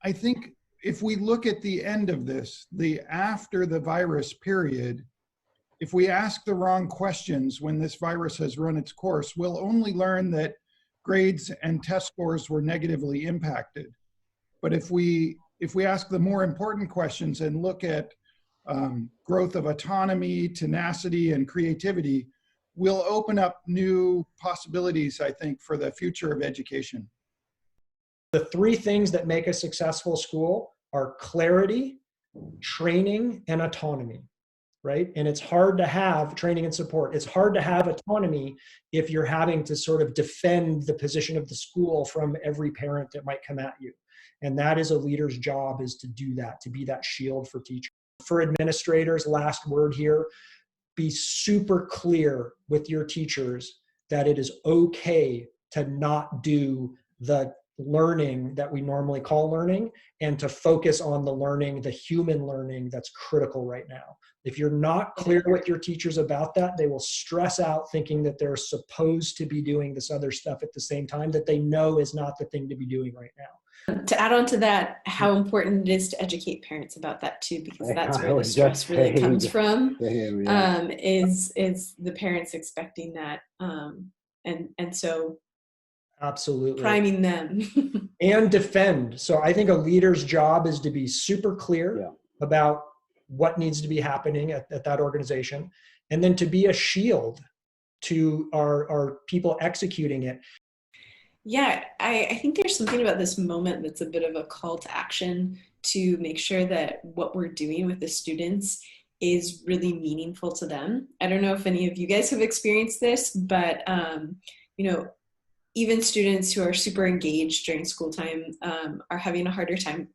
I think if we look at the end of this, the after the virus period, if we ask the wrong questions when this virus has run its course, we'll only learn that grades and test scores were negatively impacted. But if we ask the more important questions and look at growth of autonomy, tenacity, and creativity, we'll open up new possibilities, I think, for the future of education. The three things that make a successful school are clarity, training, and autonomy, right? And it's hard to have training and support. It's hard to have autonomy if you're having to sort of defend the position of the school from every parent that might come at you. And that is a leader's job, is to do that, to be that shield for teachers. For administrators, last word here, be super clear with your teachers that it is okay to not do the learning that we normally call learning, and to focus on the learning, the human learning that's critical right now. If you're not clear with your teachers about that, they will stress out thinking that they're supposed to be doing this other stuff at the same time that they know is not the thing to be doing right now. To add on to that, how important it is to educate parents about that too, because that's where the stress really comes from, is the parents expecting that. And so absolutely priming them. And defend. So I think a leader's job is to be super clear about what needs to be happening at that organization, and then to be a shield to our people executing it. Yeah, I think there's something about this moment that's a bit of a call to action to make sure that what we're doing with the students is really meaningful to them. I don't know if any of you guys have experienced this, but even students who are super engaged during school time are having a harder time,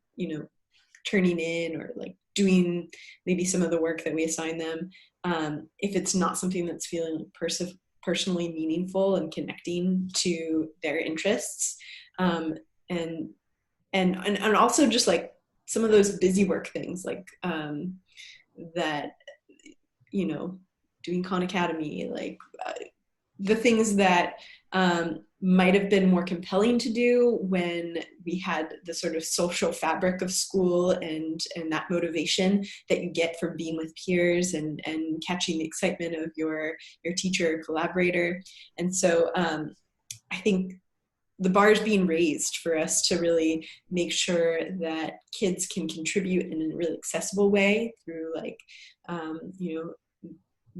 turning in or like doing maybe some of the work that we assign them, if it's not something that's feeling personally meaningful and connecting to their interests, and also just like some of those busy work things like that, doing Khan Academy, like the things that might have been more compelling to do when we had the sort of social fabric of school and that motivation that you get from being with peers and catching the excitement of your teacher or collaborator. And so I think the bar is being raised for us to really make sure that kids can contribute in a really accessible way through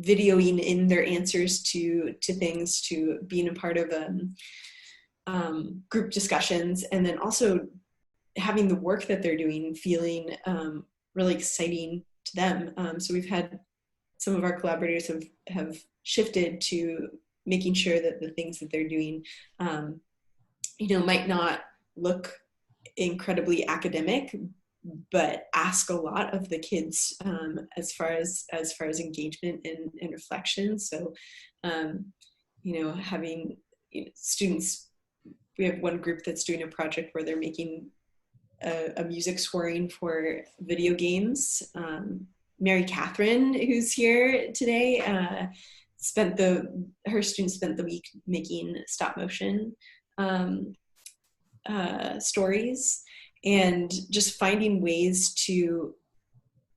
videoing in their answers to things, to being a part of group discussions, and then also having the work that they're doing feeling really exciting to them. So we've had some of our collaborators have shifted to making sure that the things that they're doing might not look incredibly academic, but ask a lot of the kids as far as engagement and reflection. So, having students, we have one group that's doing a project where they're making a music scoring for video games. Mary Catherine, who's here today, her students spent the week making stop motion stories, and just finding ways to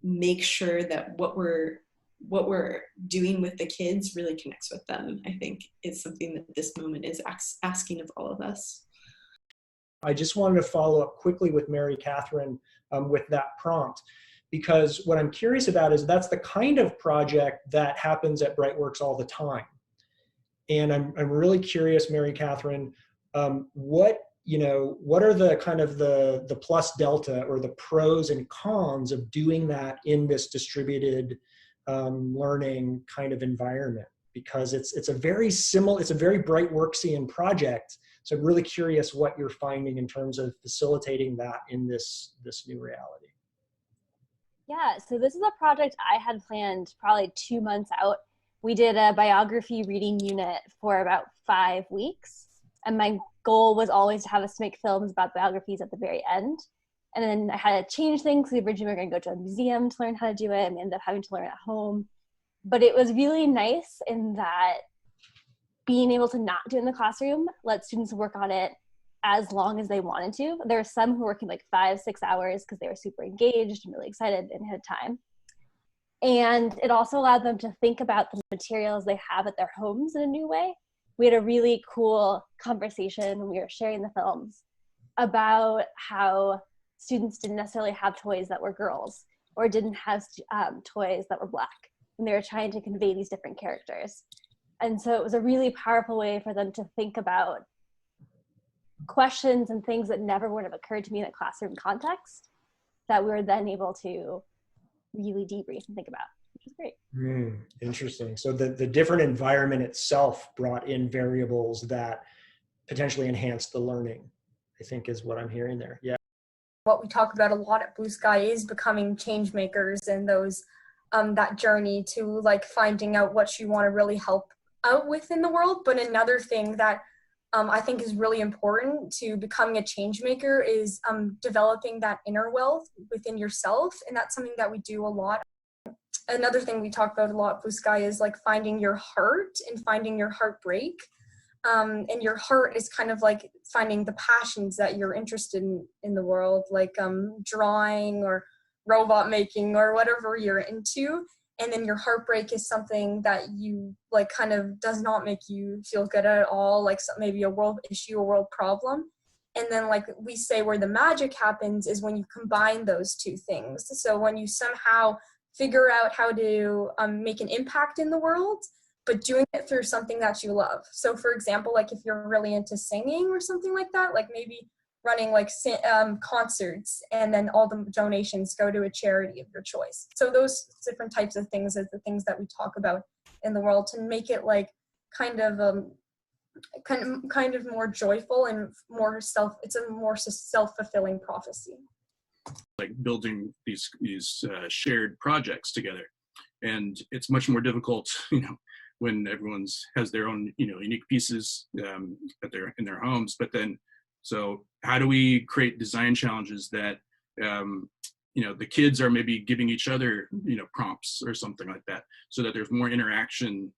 make sure that what we're doing with the kids really connects with them, I think is something that this moment is asking of all of us. I just wanted to follow up quickly with Mary Catherine with that prompt, because what I'm curious about is that's the kind of project that happens at Brightworks all the time. And I'm really curious, Mary Catherine, what are the kind of the plus delta or the pros and cons of doing that in this distributed learning kind of environment? Because it's a very Brightworksian project. So I'm really curious what you're finding in terms of facilitating that in this new reality. Yeah, so this is a project I had planned probably 2 months out. We did a biography reading unit for about 5 weeks. And my goal was always to have us make films about biographies at the very end. And then I had to change things. We originally were going to go to a museum to learn how to do it, and we ended up having to learn at home. But it was really nice in that being able to not do it in the classroom, let students work on it as long as they wanted to. There are some who were working like 5-6 hours because they were super engaged and really excited and had time. And it also allowed them to think about the materials they have at their homes in a new way. We had a really cool conversation when we were sharing the films about how students didn't necessarily have toys that were girls or didn't have toys that were Black. And they were trying to convey these different characters. And so it was a really powerful way for them to think about questions and things that never would have occurred to me in a classroom context that we were then able to really debrief and think about, which is great. Interesting. So the different environment itself brought in variables that potentially enhanced the learning, I think is what I'm hearing there. Yeah. What we talk about a lot at Blue Sky is becoming change makers, and those that journey to like finding out what you want to really help out with in the world. But another thing that I think is really important to becoming a change maker is developing that inner wealth within yourself. And that's something that we do a lot. Another thing we talk about a lot at Blue Sky is like finding your heart and finding your heartbreak. And your heart is kind of like finding the passions that you're interested in the world, like drawing or robot making or whatever you're into. And then your heartbreak is something that you like kind of does not make you feel good at all, like maybe a world issue, a world problem. And then like we say where the magic happens is when you combine those two things. So when you somehow figure out how to make an impact in the world, but doing it through something that you love. So for example, like if you're really into singing or something like that, like maybe running like concerts, and then all the donations go to a charity of your choice. So those different types of things are the things that we talk about in the world to make it like kind of more joyful and more it's a more self-fulfilling prophecy. Like building these shared projects together, and it's much more difficult, when everyone's has their own unique pieces in their homes. But then, so how do we create design challenges that the kids are maybe giving each other prompts or something like that, so that there's more interaction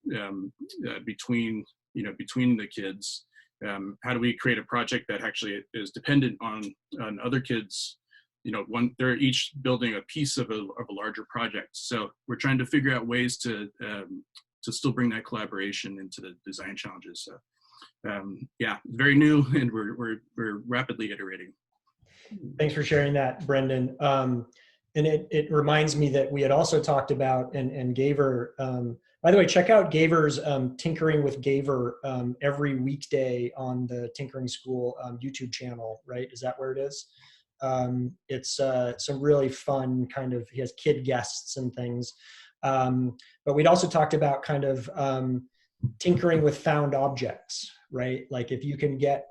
between the kids. How do we create a project that actually is dependent on other kids? They're each building a piece of a larger project. So we're trying to figure out ways to still bring that collaboration into the design challenges. So yeah, very new, and we're rapidly iterating. Thanks for sharing that, Brendan. And it reminds me that we had also talked about, and Gaver, by the way, check out Gaver's Tinkering with Gaver every weekday on the Tinkering School YouTube channel, right? Is that where it is? It's some really fun he has kid guests and things. But we'd also talked about kind of tinkering with found objects, right? Like if you can get,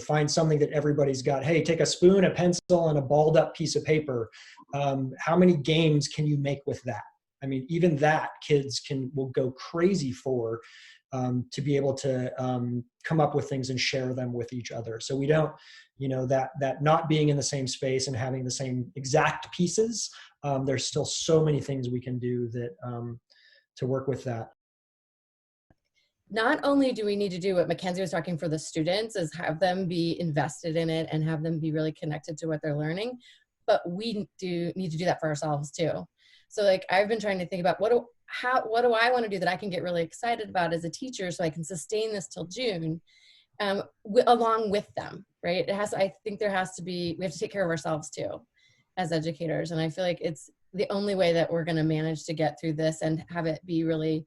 find something that everybody's got, hey, take a spoon, a pencil, and a balled up piece of paper. How many games can you make with that? I mean, even that kids will go crazy for, to be able to come up with things and share them with each other. So we don't, that not being in the same space and having the same exact pieces, there's still so many things we can do that to work with that. Not only do we need to do what Mackenzie was talking for the students, is have them be invested in it and have them be really connected to what they're learning, but we need to do that for ourselves too. So like I've been trying to think about what do I want to do that I can get really excited about as a teacher so I can sustain this till June along with them, right? I think we have to take care of ourselves too as educators. And I feel like it's the only way that we're going to manage to get through this and have it be really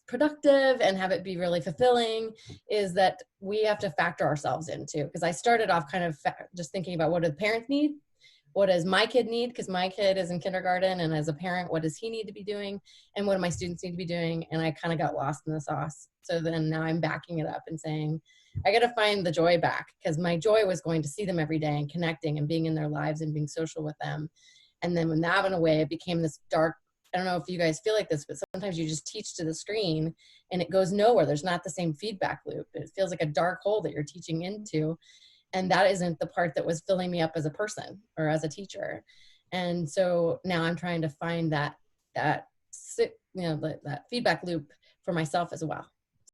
productive and have it be really fulfilling, is that we have to factor ourselves into. Because I started off kind of just thinking about what do the parents need? What does my kid need? Because my kid is in kindergarten, and as a parent, what does he need to be doing? And what do my students need to be doing? And I kind of got lost in the sauce. So then now I'm backing it up and saying, I got to find the joy back, because my joy was going to see them every day and connecting and being in their lives and being social with them. And then when that went away, it became this dark, I don't know if you guys feel like this, but sometimes you just teach to the screen and it goes nowhere. There's not the same feedback loop. It feels like a dark hole that you're teaching into. And that isn't the part that was filling me up as a person or as a teacher. And so now I'm trying to find that feedback loop for myself as well.